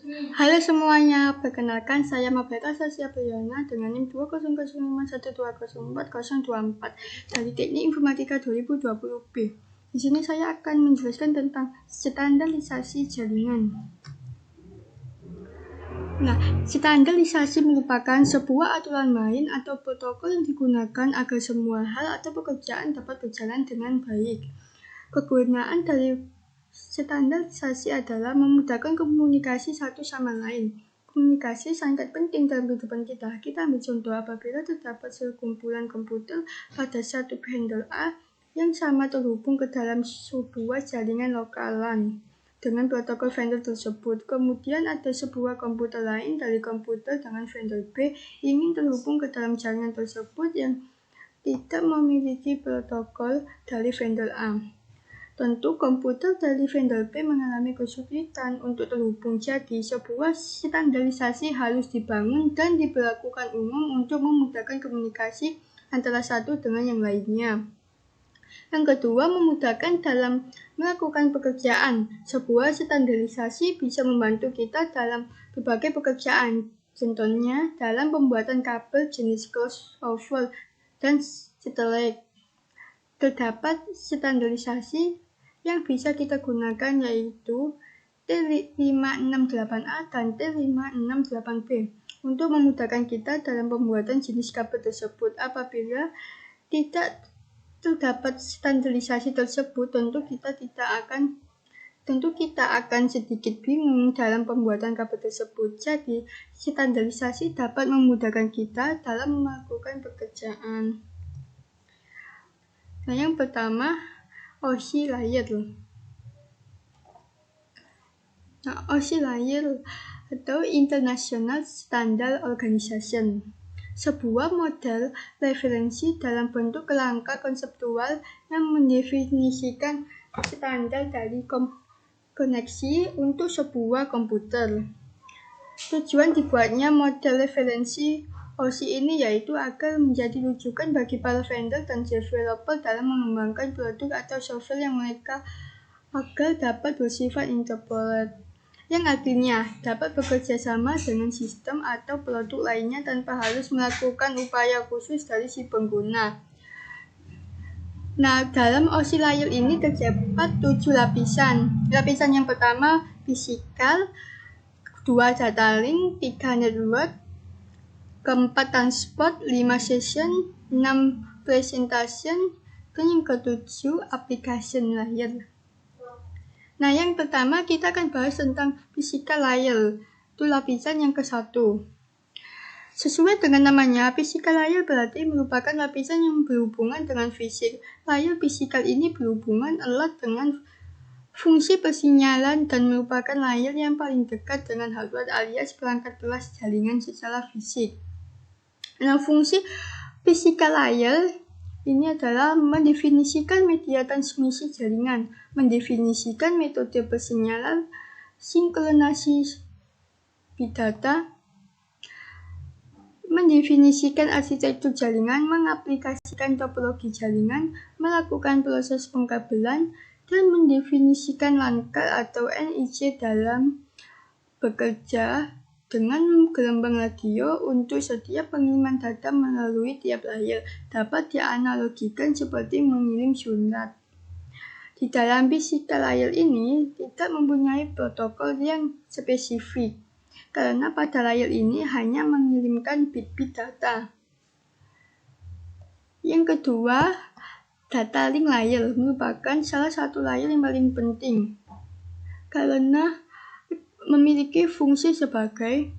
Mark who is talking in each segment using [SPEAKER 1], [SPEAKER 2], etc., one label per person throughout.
[SPEAKER 1] Halo semuanya, perkenalkan saya Mabeta Sasya Priyana dengan NIM 20051120404 dari Teknik Informatika 2020B. Di sini saya akan menjelaskan tentang standarisasi jaringan. Nah, standarisasi merupakan sebuah aturan main atau protokol yang digunakan agar semua hal atau pekerjaan dapat berjalan dengan baik. Kegunaan dari standarisasi adalah memudahkan komunikasi satu sama lain. Komunikasi sangat penting dalam kehidupan kita. Kita ambil contoh apabila terdapat sekumpulan komputer pada satu handle A yang sama terhubung ke dalam sebuah jaringan lokal LAN dengan protokol vendor tersebut. Kemudian ada sebuah komputer lain dari komputer dengan vendor B ingin terhubung ke dalam jaringan tersebut yang tidak memiliki protokol dari vendor A. Tentu komputer dari vendor B mengalami kesulitan untuk terhubung, jadi sebuah standarisasi harus dibangun dan diberlakukan umum untuk memudahkan komunikasi antara satu dengan yang lainnya. Yang kedua, memudahkan dalam melakukan pekerjaan. Sebuah standarisasi bisa membantu kita dalam berbagai pekerjaan, contohnya dalam pembuatan kabel jenis crossover dan satelit. Terdapat standarisasi yang bisa kita gunakan yaitu T568A dan T568B untuk memudahkan kita dalam pembuatan jenis kabel tersebut. Apabila tidak terdapat standarisasi tersebut, tentu kita akan sedikit bingung dalam pembuatan kabel tersebut. Jadi, standarisasi dapat memudahkan kita dalam melakukan pekerjaan. Nah, yang pertama, OSI layer. Nah, OSI layer atau International Standard Organization, sebuah model referensi dalam bentuk kerangka konseptual yang mendefinisikan standar dari koneksi untuk sebuah komputer. Tujuan dibuatnya model referensi OSI ini yaitu agar menjadi rujukan bagi para vendor dan developer dalam mengembangkan produk atau software yang mereka agar dapat bersifat interoperable, yang artinya dapat bekerja sama dengan sistem atau produk lainnya tanpa harus melakukan upaya khusus dari si pengguna. Nah, dalam OSI layer ini terdapat 7 lapisan. Lapisan yang pertama fisikal, 2 data link, 3 network, keempat transport, 5 session, 6 presentation, dan yang ketujuh application layer. Nah, yang pertama kita akan bahas tentang physical layer. Itu lapisan yang ke-1. Sesuai dengan namanya, physical layer berarti merupakan lapisan yang berhubungan dengan fisik. Layer physical ini berhubungan erat dengan fungsi persinyalan dan merupakan layer yang paling dekat dengan hardware alias perangkat kelas jaringan secara fisik. Nah, fungsi physical layer ini adalah mendefinisikan media transmisi jaringan, mendefinisikan metode persinyalan, sinkronasi bit data, mendefinisikan arsitektur jaringan, mengaplikasikan topologi jaringan, melakukan proses pengkabelan, dan mendefinisikan LAN card atau NIC dalam bekerja dengan gelombang radio untuk setiap pengiriman data melalui tiap layer. Dapat dianalogikan seperti mengirim surat. Di dalam physical layer ini tidak mempunyai protokol yang spesifik, karena pada layer ini hanya mengirimkan bit-bit data. Yang kedua, data link layer merupakan salah satu layer yang paling penting, karena memiliki fungsi sebagai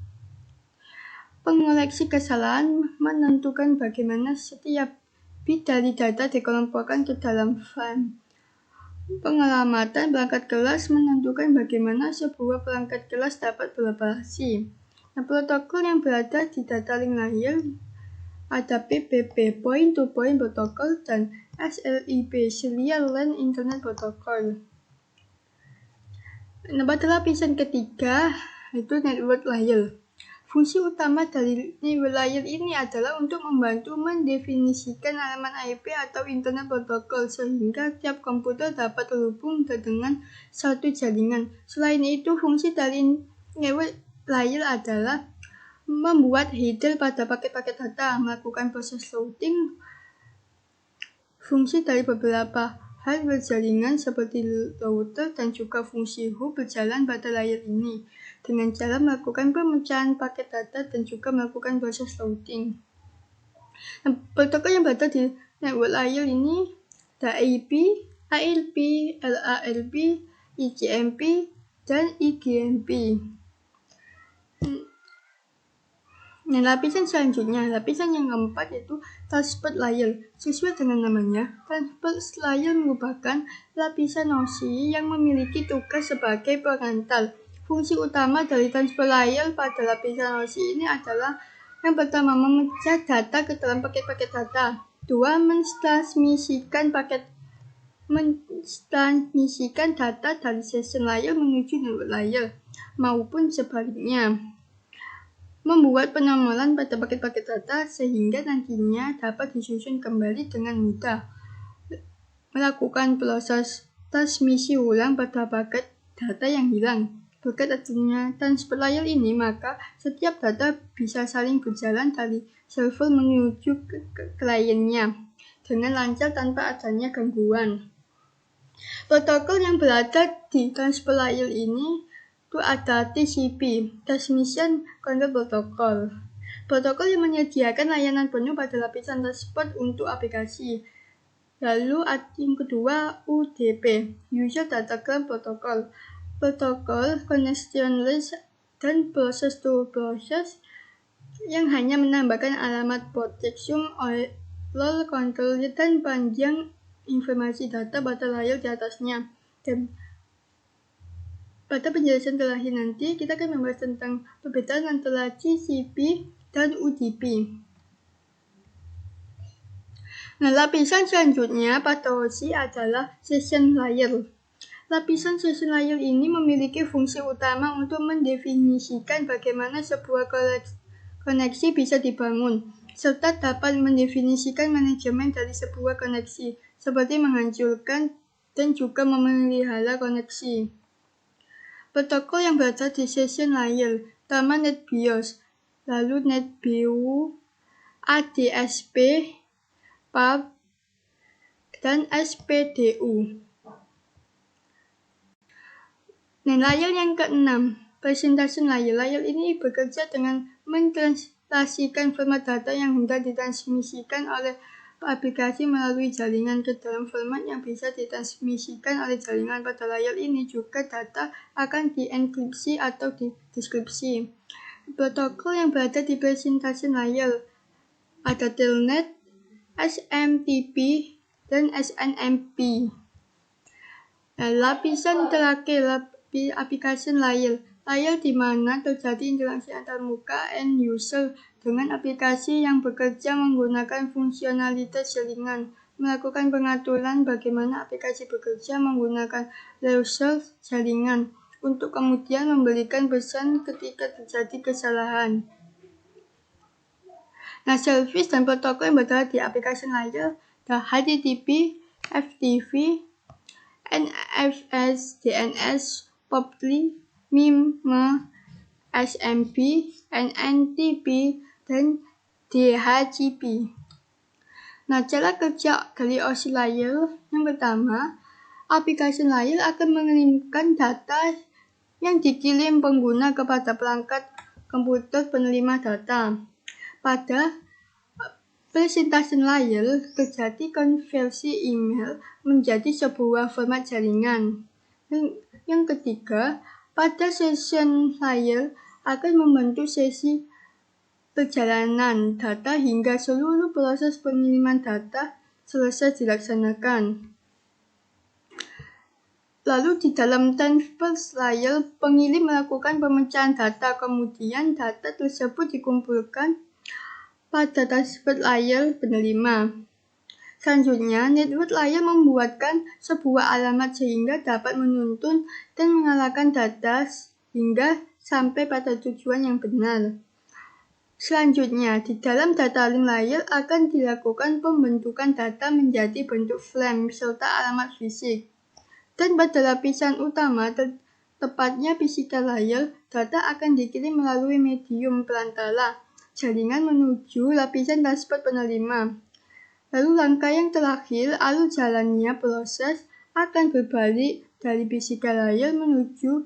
[SPEAKER 1] pengoreksi kesalahan, menentukan bagaimana setiap bit dari data dikelompokkan ke dalam frame. Pengelamatan perangkat kelas menentukan bagaimana sebuah perangkat kelas dapat beroperasi. Nah, protokol yang berada di data link layer ada PPP, Point to Point Protocol, dan SLIP, Serial LAN Internet Protocol. Nah, pada lapisan ketiga itu network layer. Fungsi utama dari network layer ini adalah untuk membantu mendefinisikan alamat IP atau internet protokol sehingga tiap komputer dapat terhubung dengan satu jaringan. Selain itu, fungsi dari network layer adalah membuat header pada paket-paket data, melakukan proses routing fungsi dari beberapa hardware jaringan seperti router dan juga fungsi hub berjalan pada layer ini dengan cara melakukan pemecahan paket data dan juga melakukan proses routing. Nah, protokol yang berada di network layer ini ada AIP, ALP, LARP, IGMP, dan IGMP. Nah, lapisan selanjutnya, lapisan yang keempat yaitu transport layer. Sesuai dengan namanya, transport layer merupakan lapisan nosi yang memiliki tugas sebagai pengantar. Fungsi utama dari transport layer pada lapisan nosi ini adalah yang pertama, memecah data ke dalam paket-paket data. Dua, mentransmisikan data dari session layer menuju network layer, maupun sebaliknya. Membuat penomoran pada paket-paket data sehingga nantinya dapat disusun kembali dengan mudah. Melakukan proses transmisi ulang pada paket data yang hilang. Berkat adanya transport layer ini, maka setiap data bisa saling berjalan dari server menuju ke kliennya dengan lancar tanpa adanya gangguan. Protokol yang berada di transport layer ini itu ada TCP, Transmission Control Protocol. Protokol yang menyediakan layanan penuh pada lapisan transport untuk aplikasi. Lalu yang kedua UDP, User Datagram Protocol. Protokol connectionless dan process to process yang hanya menambahkan alamat protection, error control, dan panjang informasi data pada layer di atasnya. Dan pada penjelasan terakhir nanti, kita akan membahas tentang perbedaan antara TCP dan UDP. Nah, lapisan selanjutnya pada OSI adalah session layer. Lapisan session layer ini memiliki fungsi utama untuk mendefinisikan bagaimana sebuah koneksi bisa dibangun, serta dapat mendefinisikan manajemen dari sebuah koneksi, seperti menghancurkan dan juga memelihara koneksi. Protokol yang berada di session layer, pertama NetBIOS, lalu NetBIOS, ADSP, PARP, dan SPDU. Nah, layer yang keenam, presentation layer. Layer ini bekerja dengan mentranslasikan format data yang hendak ditransmisikan oleh aplikasi melalui jaringan ke dalam format yang bisa ditransmisikan oleh jaringan. Pada layar ini juga data akan dienkripsi atau dideskripsi. Protokol yang berada di presentation layer ada Telnet, SMTP, dan SNMP. Nah, lapisan terakhir, application layer. Layer di mana terjadi interaksi antar muka end user dengan aplikasi yang bekerja menggunakan fungsionalitas jaringan, melakukan pengaturan bagaimana aplikasi bekerja menggunakan browser jaringan, untuk kemudian memberikan pesan ketika terjadi kesalahan. Nah, service dan protokol yang berada di application layer ada HTTP, FTP, NFS, DNS, POP3, MIME, SMP, NNTP, dan DHCP. Nah, cara kerja dari OSI layer yang pertama, application layer akan mengirimkan data yang dikirim pengguna kepada perangkat komputer penerima data. Pada presentation layer terjadi konversi email menjadi sebuah format jaringan. Yang ketiga, pada session layer akan membentuk sesi perjalanan data hingga seluruh proses pengiriman data selesai dilaksanakan. Lalu di dalam transfer layer, pengirim melakukan pemecahan data, kemudian data tersebut dikumpulkan pada transfer layer penerima. Selanjutnya, network layer membuatkan sebuah alamat sehingga dapat menuntun dan mengarahkan data hingga sampai pada tujuan yang benar. Selanjutnya, di dalam data link layer akan dilakukan pembentukan data menjadi bentuk frame serta alamat fisik. Dan pada lapisan utama tepatnya physical layer, data akan dikirim melalui medium perantara jaringan menuju lapisan transport penerima. Lalu langkah yang terakhir, alur jalannya proses akan berbalik dari physical layer menuju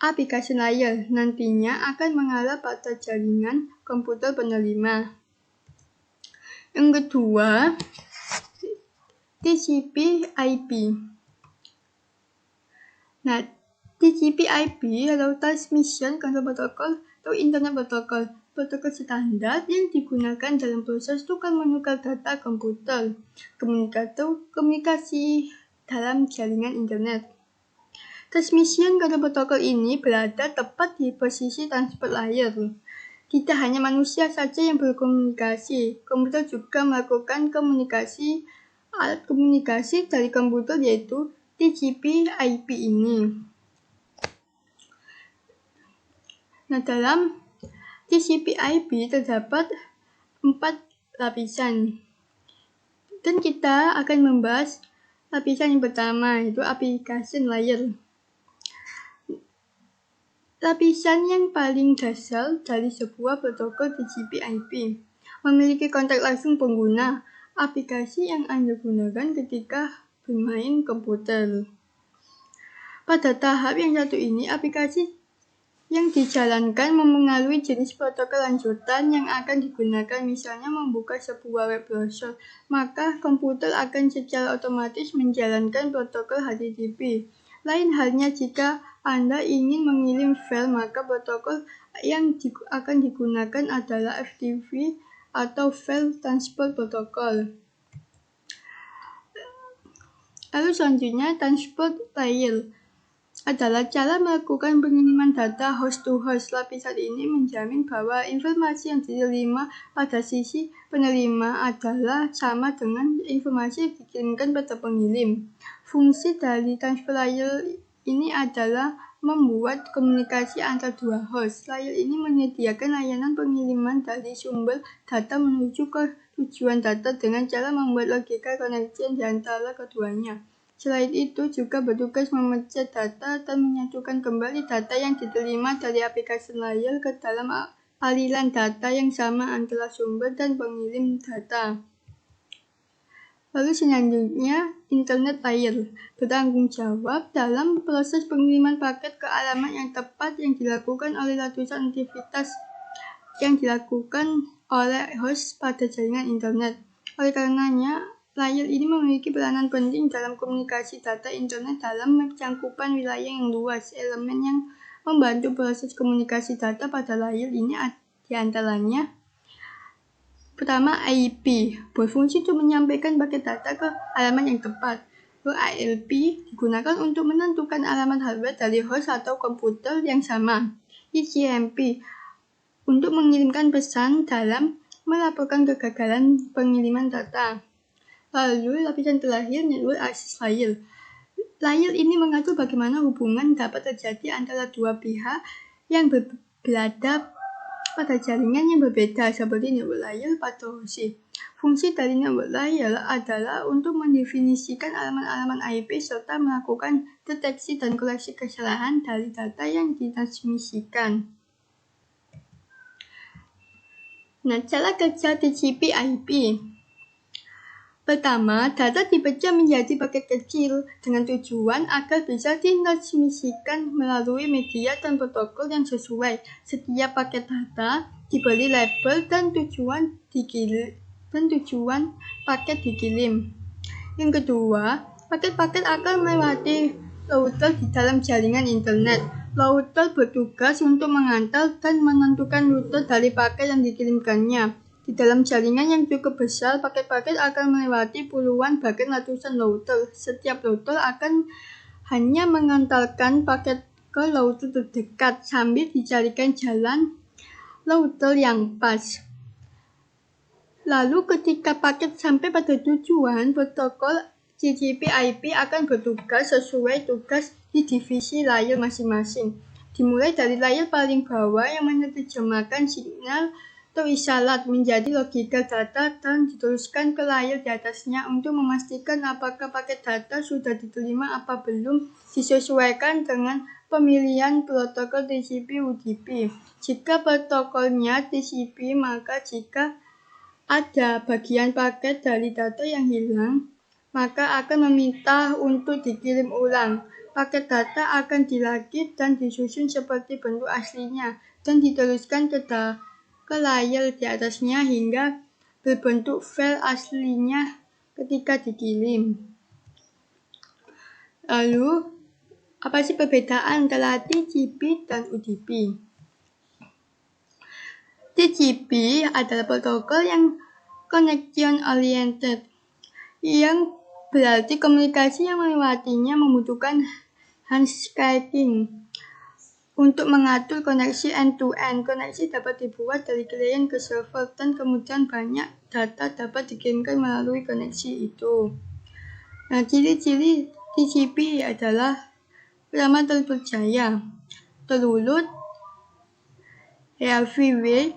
[SPEAKER 1] application layer. Nantinya akan mengarah pada jaringan komputer penerima. Yang kedua, TCP/IP. Nah, TCP/IP adalah Transmission Control Protocol atau Internet Protocol. Protokol standar yang digunakan dalam proses tukar-menukar data komputer, komunikasi dalam jaringan internet. Transmission Control Protocol ini berada tepat di posisi transport layer. Tidak hanya manusia saja yang berkomunikasi, komputer juga melakukan komunikasi. Alat komunikasi dari komputer yaitu TCP/IP ini. Nah, dalam TCP/IP terdapat 4 lapisan. Dan kita akan membahas lapisan yang pertama, yaitu application layer. Lapisan yang paling dasar dari sebuah protokol TCP/IP memiliki kontak langsung pengguna, aplikasi yang Anda gunakan ketika bermain komputer. Pada tahap yang satu ini, aplikasi yang dijalankan memengaruhi jenis protokol lanjutan yang akan digunakan, misalnya membuka sebuah web browser, maka komputer akan secara otomatis menjalankan protokol HTTP. Lain halnya jika Anda ingin mengirim file, maka protokol yang akan digunakan adalah FTP atau File Transport Protocol. Lalu selanjutnya, transport layer adalah cara melakukan pengiriman data host to host. Lapisan ini menjamin bahwa informasi yang diterima pada sisi penerima adalah sama dengan informasi yang dikirimkan pada pengirim. Fungsi dari transport layer ini adalah membuat komunikasi antara dua host. Layer ini menyediakan layanan pengiriman dari sumber data menuju ke tujuan data dengan cara membuat logika koneksi di antara keduanya. Selain itu juga bertugas memecah data dan menyatukan kembali data yang diterima dari aplikasi layer ke dalam aliran data yang sama antara sumber dan pengirim data. Lalu selanjutnya, internet layer bertanggung jawab dalam proses pengiriman paket ke alamat yang tepat yang dilakukan oleh ratusan aktivitas yang dilakukan oleh host pada jaringan internet. Oleh karenanya, layer ini memiliki peranan penting dalam komunikasi data internet dalam cakupan wilayah yang luas. Elemen yang membantu proses komunikasi data pada layer ini diantaranya: pertama, IP berfungsi untuk menyampaikan paket data ke alamat yang tepat. ILP digunakan untuk menentukan alamat hardware dari host atau komputer yang sama. ICMP untuk mengirimkan pesan dalam melaporkan kegagalan pengiriman data. Lalu lapisan terakhir, network access layer. Layer ini mengatur bagaimana hubungan dapat terjadi antara dua pihak yang berada pada jaringan yang berbeda, seperti network layer patologi. Fungsi dari network layer adalah untuk mendefinisikan alamat-alamat IP serta melakukan deteksi dan koreksi kesalahan dari data yang ditransmisikan. Nah, cara kerja TCP/IP. Pertama, data dipecah menjadi paket kecil dengan tujuan agar bisa ditransmisikan melalui media dan protokol yang sesuai. Setiap paket data diberi label dan tujuan paket dikirim. Yang kedua, paket-paket akan melewati router di dalam jaringan internet. Router bertugas untuk mengantar dan menentukan rute dari paket yang dikirimkannya. Di dalam jaringan yang cukup besar, paket-paket akan melewati puluhan bahkan ratusan router. Setiap router akan hanya mengantarkan paket ke router terdekat sambil dicarikan jalan router yang pas. Lalu ketika paket sampai pada tujuan, protokol TCP/IP akan bertugas sesuai tugas di divisi layer masing-masing. Dimulai dari layer paling bawah yang menerjemahkan sinyal atau isyarat menjadi logical data dan dituliskan ke layar di atasnya untuk memastikan apakah paket data sudah diterima apa belum, disesuaikan dengan pemilihan protokol TCP/UDP. Jika protokolnya TCP, maka jika ada bagian paket dari data yang hilang, maka akan meminta untuk dikirim ulang. Paket data akan dirakit dan disusun seperti bentuk aslinya dan diteruskan ke layar di atasnya hingga berbentuk file aslinya ketika dikirim. Lalu, apa sih perbedaan antara TCP dan UDP? TCP adalah protokol yang connection oriented, yang berarti komunikasi yang melewatinya membutuhkan handshaking. Untuk mengatur koneksi end-to-end, koneksi dapat dibuat dari klien ke server dan kemudian banyak data dapat dikirimkan melalui koneksi itu. Nah, ciri-ciri TCP adalah pertama, terpercaya, terurut, everywhere,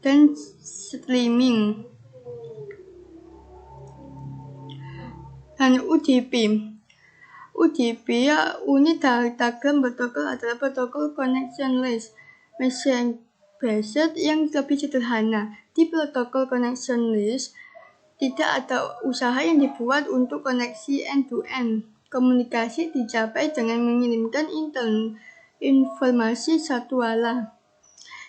[SPEAKER 1] dan streaming. Dan UDP unit diagram protokol adalah protokol connectionless message based yang lebih sederhana. Di protokol connectionless tidak ada usaha yang dibuat untuk koneksi end-to-end. Komunikasi dicapai dengan mengirimkan informasi satu arah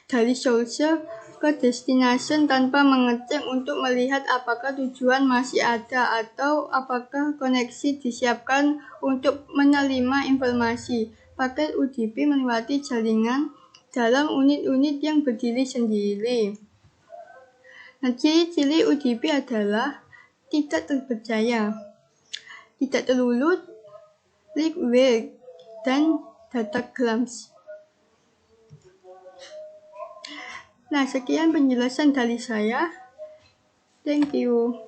[SPEAKER 1] dari source ke destination tanpa mengecek untuk melihat apakah tujuan masih ada atau apakah koneksi disiapkan untuk menerima informasi. Paket UDP melewati jaringan dalam unit-unit yang berdiri sendiri. Nah, ciri-ciri UDP adalah tidak terpercaya, tidak terurut, leakware, dan datagrams. Nah, sekian penjelasan dari saya. Thank you.